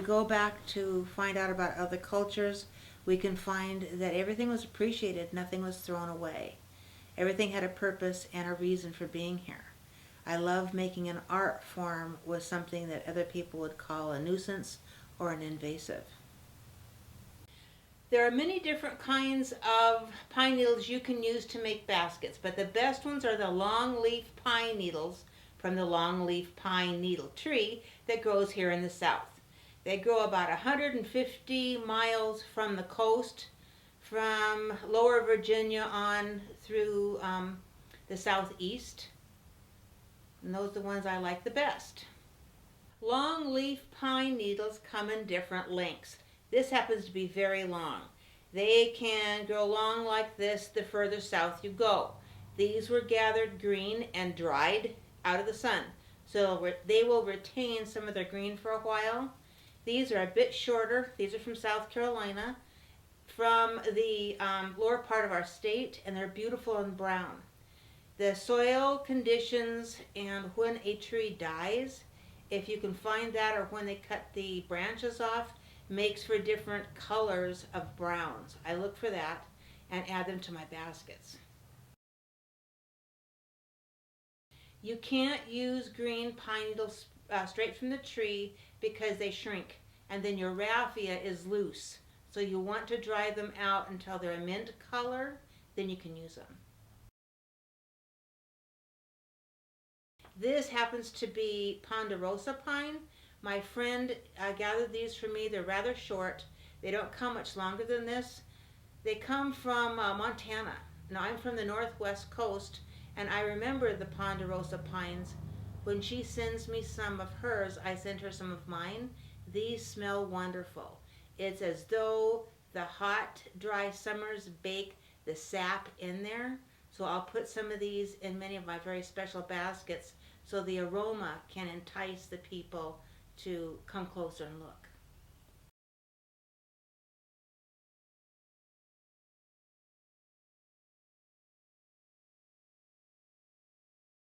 go back to find out about other cultures, we can find that everything was appreciated, nothing was thrown away. Everything had a purpose and a reason for being here. I love making an art form with something that other people would call a nuisance or an invasive. There are many different kinds of pine needles you can use to make baskets, but the best ones are the longleaf pine needles from the longleaf pine needle tree that grows here in the south. They grow about 150 miles from the coast, from lower Virginia on through the southeast. And those are the ones I like the best. Longleaf pine needles come in different lengths. This happens to be very long. They can grow long like this the further south you go. These were gathered green and dried out of the sun, so they will retain some of their green for a while. These are a bit shorter. These are from South Carolina, from the lower part of our state, and they're beautiful and brown. The soil conditions and when a tree dies, if you can find that, or when they cut the branches off, makes for different colors of browns. I look for that and add them to my baskets. You can't use green pine needles straight from the tree because they shrink, and then your raffia is loose. So you want to dry them out until they're a mint color, then you can use them. This happens to be ponderosa pine. My friend gathered these for me. They're rather short. They don't come much longer than this. They come from Montana. Now I'm from the northwest coast, and I remember the ponderosa pines. When she sends me some of hers, I send her some of mine. These smell wonderful. It's as though the hot, dry summers bake the sap in there. So I'll put some of these in many of my very special baskets so the aroma can entice the people to come closer and look.